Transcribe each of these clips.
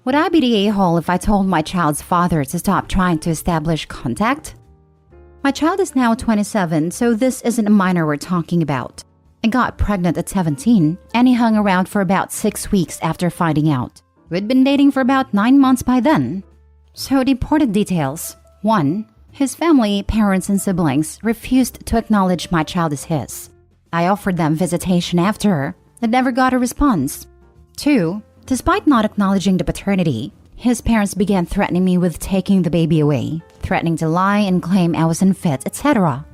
Would I be the a-hole if I told my child's father to stop trying to establish contact? My child is now 27, so this isn't a minor we're talking about. I got pregnant at 17, and he hung around for about 6 weeks after finding out. We'd been dating for about 9 months by then. So the important details. 1. His family, parents, and siblings refused to acknowledge my child as his. I offered them visitation after, but never got a response. 2. Despite not acknowledging the paternity, his parents began threatening me with taking the baby away, threatening to lie and claim I was unfit, etc.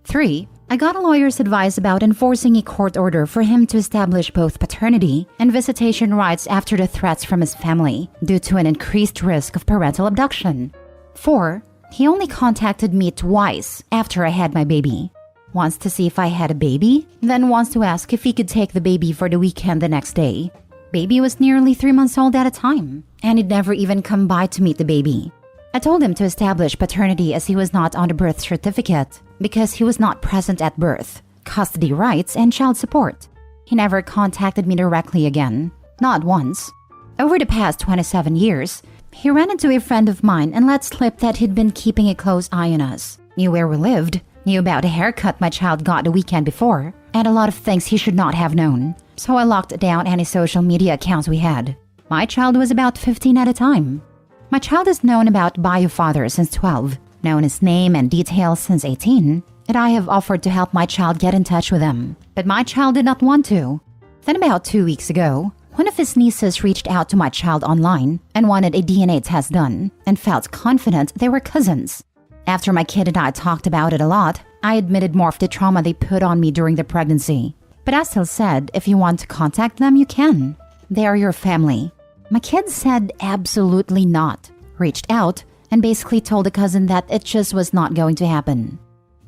3. I got a lawyer's advice about enforcing a court order for him to establish both paternity and visitation rights after the threats from his family due to an increased risk of parental abduction. 4. He only contacted me twice after I had my baby. Once to see if I had a baby, then once to ask if he could take the baby for the weekend the next day. Baby was nearly 3 months old at a time, and he'd never even come by to meet the baby. I told him to establish paternity as he was not on the birth certificate because he was not present at birth, custody rights, and child support. He never contacted me directly again, not once. Over the past 27 years, he ran into a friend of mine and let slip that he'd been keeping a close eye on us, knew where we lived, knew about a haircut my child got the weekend before, and a lot of things he should not have known. So I locked down any social media accounts we had. My child was about 15 at a time. My child has known about bio father since 12, known his name and details since 18, and I have offered to help my child get in touch with him, but my child did not want to. Then about 2 weeks ago, one of his nieces reached out to my child online and wanted a DNA test done and felt confident they were cousins. After my kid and I talked about it a lot, I admitted more of the trauma they put on me during the pregnancy. But I still said, if you want to contact them, you can. They are your family. My kid said absolutely not, reached out, and basically told a cousin that it just was not going to happen.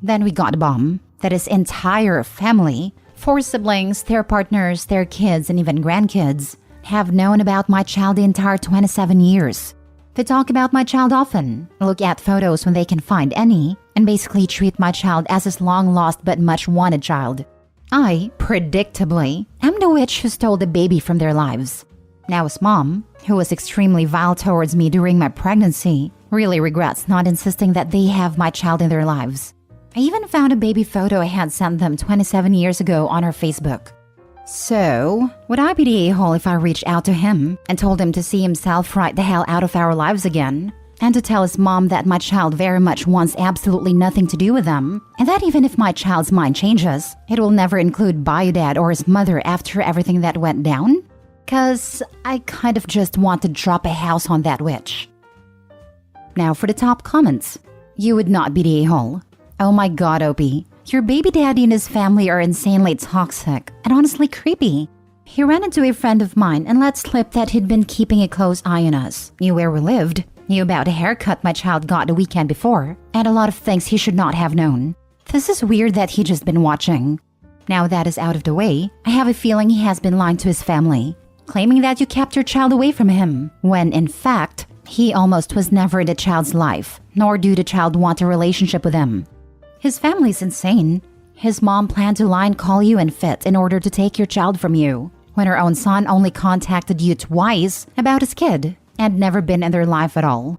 Then we got a bomb that his entire family, 4 siblings, their partners, their kids, and even grandkids, have known about my child the entire 27 years. They talk about my child often, look at photos when they can find any, and basically treat my child as his long-lost but much-wanted child. I, predictably, am the witch who stole the baby from their lives. Now his mom, who was extremely vile towards me during my pregnancy, really regrets not insisting that they have my child in their lives. I even found a baby photo I had sent them 27 years ago on her Facebook. So, would I be the a-hole if I reached out to him and told him to see himself right the hell out of our lives again? And to tell his mom that my child very much wants absolutely nothing to do with them, and that even if my child's mind changes, it will never include bio dad or his mother after everything that went down? 'Cause I kind of just want to drop a house on that witch. Now for the top comments. You would not be the a-hole. Oh my god, Opie. Your baby daddy and his family are insanely toxic and honestly creepy. He ran into a friend of mine and let slip that he'd been keeping a close eye on us, knew where we lived, knew about a haircut my child got the weekend before, and a lot of things he should not have known. This is weird that he just been watching. Now that is out of the way, I have a feeling he has been lying to his family, claiming that you kept your child away from him, when in fact, he almost was never in the child's life, nor do the child want a relationship with him. His family's insane. His mom planned to lie and call you unfit in order to take your child from you, when her own son only contacted you twice about his kid and never been in their life at all.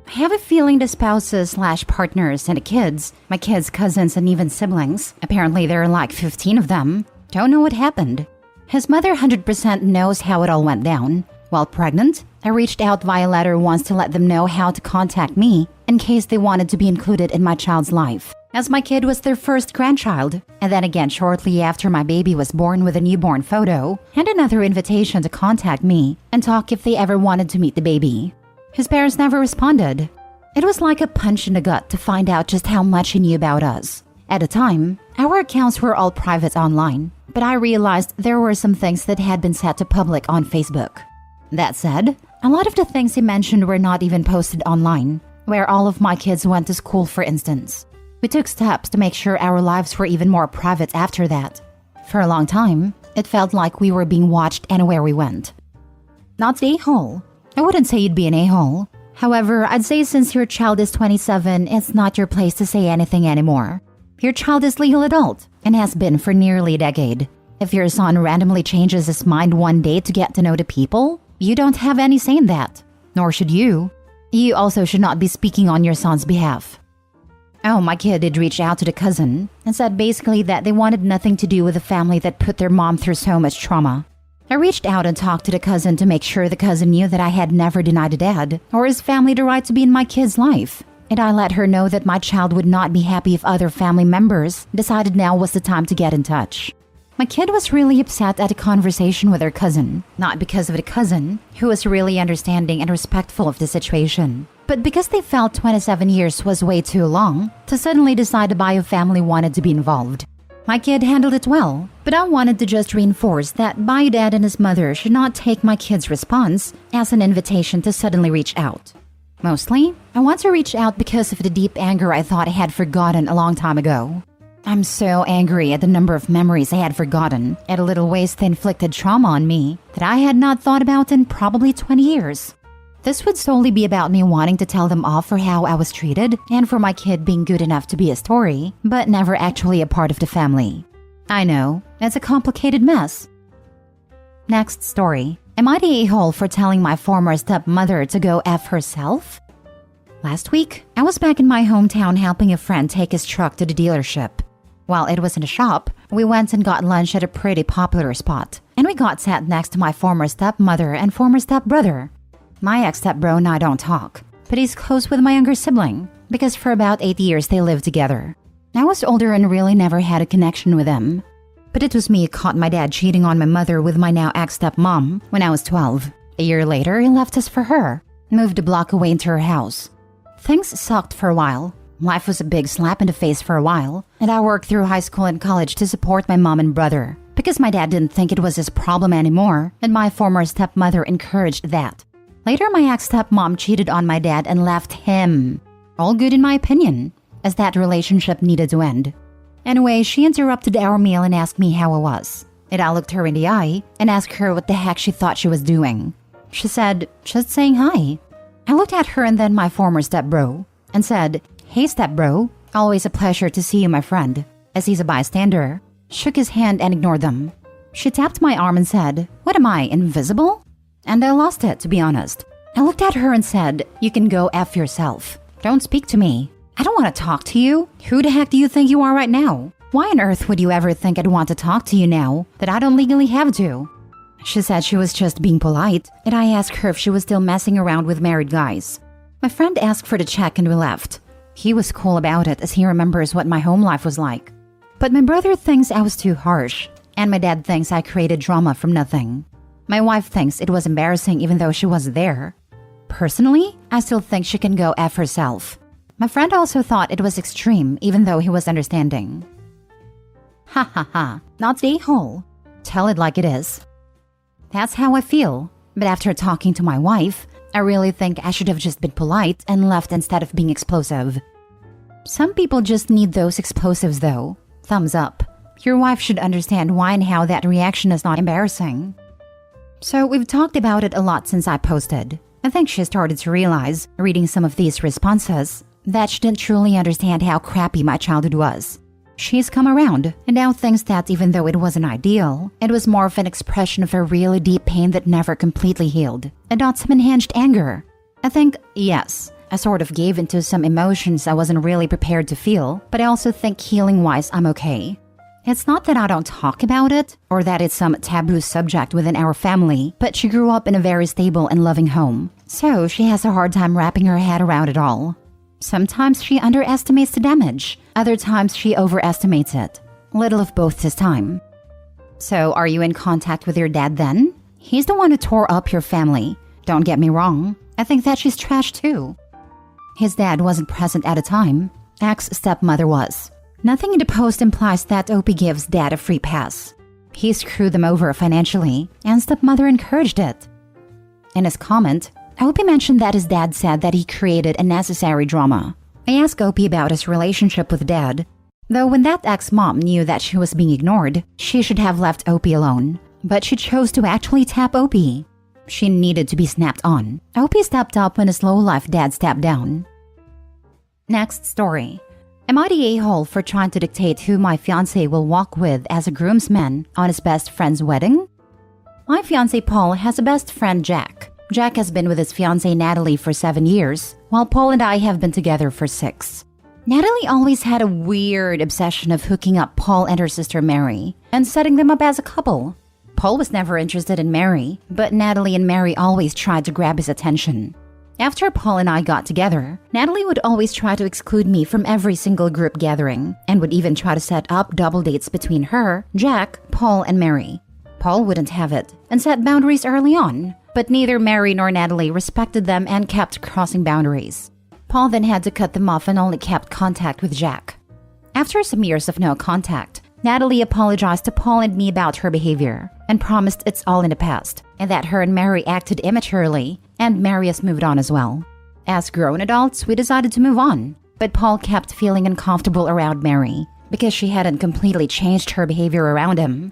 I have a feeling the spouses/partners and the kids, my kids' cousins and even siblings, apparently there are like 15 of them, don't know what happened. His mother 100% knows how it all went down. While pregnant, I reached out via letter once to let them know how to contact me in case they wanted to be included in my child's life, as my kid was their first grandchild, and then again shortly after my baby was born with a newborn photo and another invitation to contact me and talk if they ever wanted to meet the baby. His parents never responded. It was like a punch in the gut to find out just how much he knew about us. At the time, our accounts were all private online, but I realized there were some things that had been set to public on Facebook. That said, a lot of the things he mentioned were not even posted online, where all of my kids went to school, for instance. We took steps to make sure our lives were even more private after that. For a long time, it felt like we were being watched anywhere we went. Not the a-hole. I wouldn't say you'd be an a-hole. However, I'd say since your child is 27, it's not your place to say anything anymore. Your child is legal adult and has been for nearly a decade. If your son randomly changes his mind one day to get to know the people, you don't have any say in that. Nor should you. You also should not be speaking on your son's behalf. Oh, my kid did reach out to the cousin and said basically that they wanted nothing to do with the family that put their mom through so much trauma. I reached out and talked to the cousin to make sure the cousin knew that I had never denied the dad or his family the right to be in my kid's life. And I let her know that my child would not be happy if other family members decided now was the time to get in touch. My kid was really upset at the conversation with her cousin, not because of the cousin, who was really understanding and respectful of the situation, but because they felt 27 years was way too long to suddenly decide the bio family wanted to be involved. My kid handled it well, but I wanted to just reinforce that bio dad and his mother should not take my kid's response as an invitation to suddenly reach out. Mostly, I want to reach out because of the deep anger I thought I had forgotten a long time ago. I'm so angry at the number of memories I had forgotten, at a little ways they inflicted trauma on me that I had not thought about in probably 20 years. This would solely be about me wanting to tell them off for how I was treated and for my kid being good enough to be a story, but never actually a part of the family. I know, it's a complicated mess. Next story. Am I the a-hole for telling my former stepmother to go F herself? Last week, I was back in my hometown helping a friend take his truck to the dealership. While it was in the shop, we went and got lunch at a pretty popular spot, and we got sat next to my former stepmother and former stepbrother. My ex-stepbro and I don't talk, but he's close with my younger sibling, because for about 8 years they lived together. I was older and really never had a connection with him. But it was me who caught my dad cheating on my mother with my now ex-stepmom when I was 12. A year later, he left us for her, moved a block away into her house. Things sucked for a while. Life was a big slap in the face for a while, and I worked through high school and college to support my mom and brother, because my dad didn't think it was his problem anymore, and my former stepmother encouraged that. Later, my ex-stepmom cheated on my dad and left him. All good in my opinion, as that relationship needed to end. Anyway, she interrupted our meal and asked me how I was. And I looked her in the eye and asked her what the heck she thought she was doing. She said, just saying hi. I looked at her and then my former stepbro and said, hey stepbro, always a pleasure to see you, my friend. As he's a bystander, shook his hand and ignored them. She tapped my arm and said, what am I, invisible? And I lost it, to be honest. I looked at her and said, you can go F yourself. Don't speak to me. I don't want to talk to you. Who the heck do you think you are right now? Why on earth would you ever think I'd want to talk to you now that I don't legally have to? She said she was just being polite, and I asked her if she was still messing around with married guys. My friend asked for the check and we left. He was cool about it as he remembers what my home life was like. But my brother thinks I was too harsh, and my dad thinks I created drama from nothing. My wife thinks it was embarrassing even though she wasn't there. Personally, I still think she can go F herself. My friend also thought it was extreme even though he was understanding. Ha ha ha, not the a-hole. Tell it like it is. That's how I feel, but after talking to my wife, I really think I should have just been polite and left instead of being explosive. Some people just need those explosives though. Thumbs up. Your wife should understand why and how that reaction is not embarrassing. So we've talked about it a lot since I posted. I think she started to realize, reading some of these responses, that she didn't truly understand how crappy my childhood was. She's come around and now thinks that even though it wasn't ideal, it was more of an expression of a really deep pain that never completely healed, and not some unhinged anger. I think, yes, I sort of gave into some emotions I wasn't really prepared to feel, but I also think healing-wise I'm okay. It's not that I don't talk about it, or that it's some taboo subject within our family, but she grew up in a very stable and loving home, so she has a hard time wrapping her head around it all. Sometimes she underestimates the damage, other times she overestimates it. Little of both this time. So are you in contact with your dad then? He's the one who tore up your family. Don't get me wrong, I think that she's trash too. His dad wasn't present at the time. Ex-stepmother was. Nothing in the post implies that Opie gives dad a free pass. He screwed them over financially, and stepmother encouraged it. In his comment, Opie mentioned that his dad said that he created unnecessary drama. I asked Opie about his relationship with dad, though when that ex-mom knew that she was being ignored, she should have left Opie alone. But she chose to actually tap Opie. She needed to be snapped on. Opie stepped up when his low-life dad stepped down. Next story. Am I the a-hole for trying to dictate who my fiancé will walk with as a groomsman on his best friend's wedding? My fiancé Paul has a best friend, Jack. Jack has been with his fiancée Natalie for 7 years, while Paul and I have been together for 6. Natalie always had a weird obsession of hooking up Paul and her sister Mary and setting them up as a couple. Paul was never interested in Mary, but Natalie and Mary always tried to grab his attention. After Paul and I got together, Natalie would always try to exclude me from every single group gathering and would even try to set up double dates between her, Jack, Paul, and Mary. Paul wouldn't have it and set boundaries early on, but neither Mary nor Natalie respected them and kept crossing boundaries. Paul then had to cut them off and only kept contact with Jack. After some years of no contact, Natalie apologized to Paul and me about her behavior and promised it's all in the past and that her and Mary acted immaturely, and Mary has moved on as well. As grown adults, we decided to move on, but Paul kept feeling uncomfortable around Mary because she hadn't completely changed her behavior around him.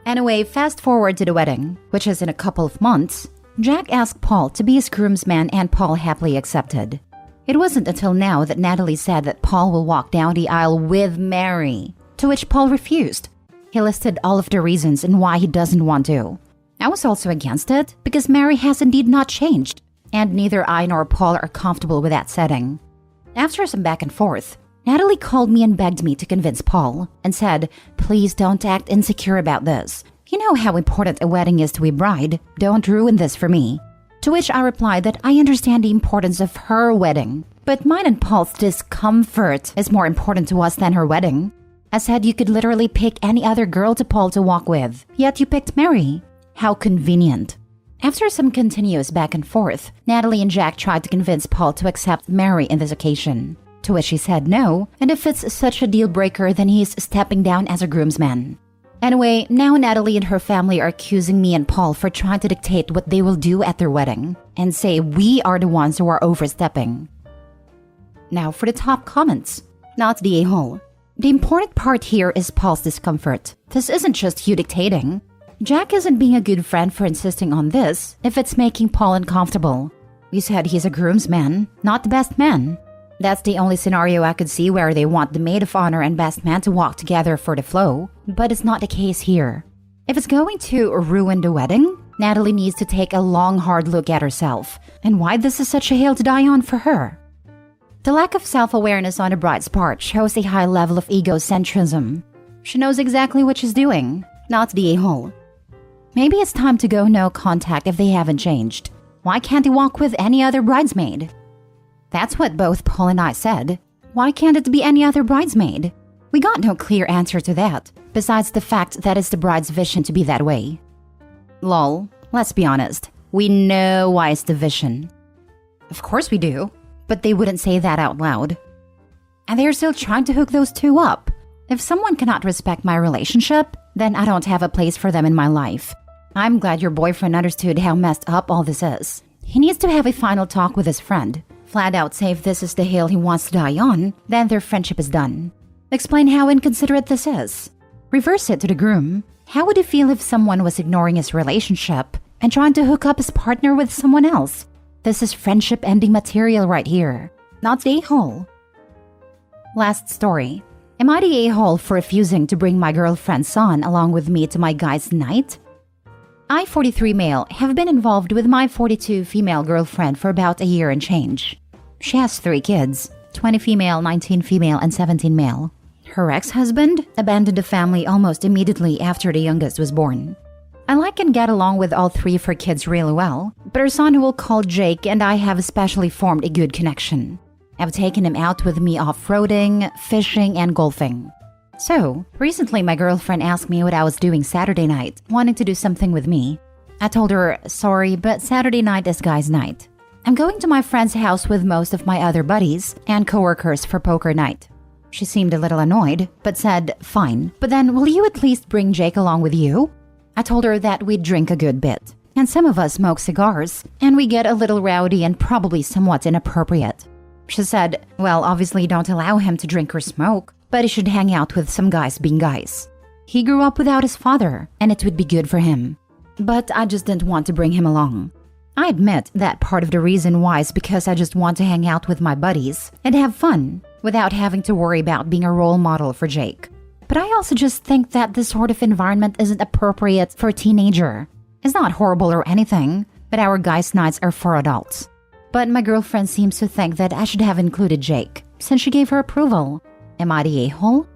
Anyway, fast forward to the wedding, which is in a couple of months. Jack asked Paul to be his groomsman and Paul happily accepted. It wasn't until now that Natalie said that Paul will walk down the aisle with Mary, to which Paul refused. He listed all of the reasons and why he doesn't want to. I was also against it because Mary has indeed not changed, and neither I nor Paul are comfortable with that setting. After some back and forth, Natalie called me and begged me to convince Paul and said, "Please don't act insecure about this. You know how important a wedding is to a bride. Don't ruin this for me." To which I replied that I understand the importance of her wedding, but mine and Paul's discomfort is more important to us than her wedding. I said you could literally pick any other girl to Paul to walk with, yet you picked Mary. How convenient. After some continuous back and forth, Natalie and Jack tried to convince Paul to accept Mary in this occasion, to which he said no, and if it's such a deal breaker, then he's stepping down as a groomsman. Anyway, now Natalie and her family are accusing me and Paul for trying to dictate what they will do at their wedding and say we are the ones who are overstepping. Now for the top comments. Not the a-hole. The important part here is Paul's discomfort. This isn't just you dictating. Jack isn't being a good friend for insisting on this if it's making Paul uncomfortable. You said he's a groomsman, not the best man. That's the only scenario I could see where they want the maid of honor and best man to walk together for the flow, but it's not the case here. If it's going to ruin the wedding, Natalie needs to take a long, hard look at herself and why this is such a hill to die on for her. The lack of self-awareness on the bride's part shows a high level of egocentrism. She knows exactly what she's doing, not the a-hole. Maybe it's time to go no contact if they haven't changed. Why can't he walk with any other bridesmaid? That's what both Paul and I said. Why can't it be any other bridesmaid? We got no clear answer to that, besides the fact that it's the bride's vision to be that way. Lol, let's be honest. We know why it's the vision. Of course we do, but they wouldn't say that out loud. And they're still trying to hook those two up. If someone cannot respect my relationship, then I don't have a place for them in my life. I'm glad your boyfriend understood how messed up all this is. He needs to have a final talk with his friend. Flat out say if this is the hill he wants to die on, then their friendship is done. Explain how inconsiderate this is. Reverse it to the groom. How would he feel if someone was ignoring his relationship and trying to hook up his partner with someone else? This is friendship ending material right here, not the a-hole. Last story. Am I the a-hole for refusing to bring my girlfriend's son along with me to my guy's night? I, 43 male, have been involved with my 42 female girlfriend for about a year and change. She has 3 kids, 20 female, 19 female, and 17 male. Her ex-husband abandoned the family almost immediately after the youngest was born. I like and get along with all 3 of her kids really well, but her son, who we'll call Jake, and I have especially formed a good connection. I've taken him out with me off-roading, fishing, and golfing. So, recently my girlfriend asked me what I was doing Saturday night, wanting to do something with me. I told her, sorry, but Saturday night is guys' night. I'm going to my friend's house with most of my other buddies and coworkers for poker night. She seemed a little annoyed, but said, fine, but then will you at least bring Jake along with you? I told her that we'd drink a good bit, and some of us smoke cigars, and we get a little rowdy and probably somewhat inappropriate. She said, well, obviously don't allow him to drink or smoke, but he should hang out with some guys being guys. He grew up without his father, and it would be good for him. But I just didn't want to bring him along. I admit that part of the reason why is because I just want to hang out with my buddies and have fun, without having to worry about being a role model for Jake. But I also just think that this sort of environment isn't appropriate for a teenager. It's not horrible or anything, but our guys' nights are for adults. But my girlfriend seems to think that I should have included Jake, since she gave her approval. Am I the a-hole?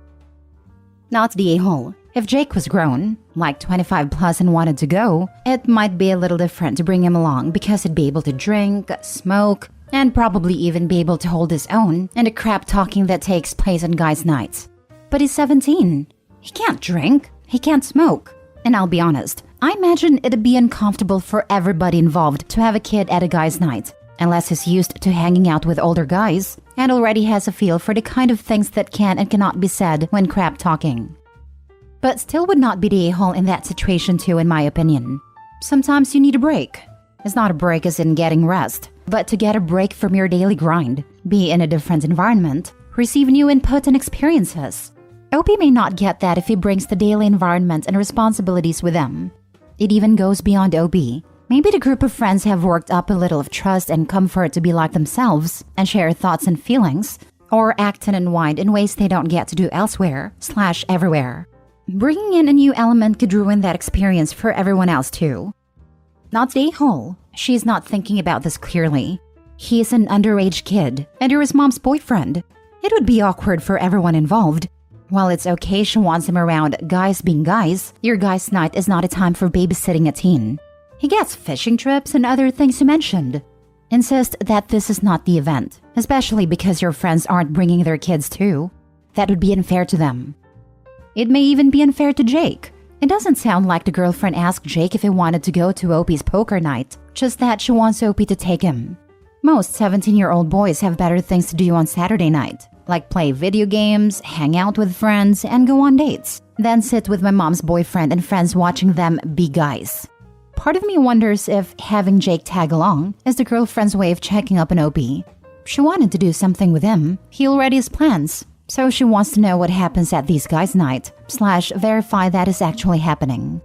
Not the a-hole. If Jake was grown, like 25 plus and wanted to go, it might be a little different to bring him along because he'd be able to drink, smoke, and probably even be able to hold his own in the crap talking that takes place on guys' nights. But he's 17. He can't drink, he can't smoke. And I'll be honest, I imagine it'd be uncomfortable for everybody involved to have a kid at a guy's night, unless he's used to hanging out with older guys and already has a feel for the kind of things that can and cannot be said when crap talking. But still would not be the a-hole in that situation too, in my opinion. Sometimes you need a break. It's not a break as in getting rest, but to get a break from your daily grind, be in a different environment, receive new input and experiences. OP may not get that if he brings the daily environment and responsibilities with him. It even goes beyond OP. Maybe the group of friends have worked up a little of trust and comfort to be like themselves and share thoughts and feelings, or act and unwind in ways they don't get to do elsewhere/everywhere. Bringing in a new element could ruin that experience for everyone else too. Not the a-hole. She's not thinking about this clearly. He is an underage kid, and you're his mom's boyfriend. It would be awkward for everyone involved. While it's okay she wants him around guys being guys, your guys' night is not a time for babysitting a teen. He gets fishing trips and other things you mentioned. Insist that this is not the event, especially because your friends aren't bringing their kids too. That would be unfair to them. It may even be unfair to Jake. It doesn't sound like the girlfriend asked Jake if he wanted to go to OP's poker night, just that she wants OP to take him. Most 17-year-old boys have better things to do on Saturday night, like play video games, hang out with friends, and go on dates, than sit with my mom's boyfriend and friends watching them be guys. Part of me wonders if having Jake tag along is the girlfriend's way of checking up on OP. She wanted to do something with him. He already has plans. So she wants to know what happens at these guys' night, / verify that is actually happening.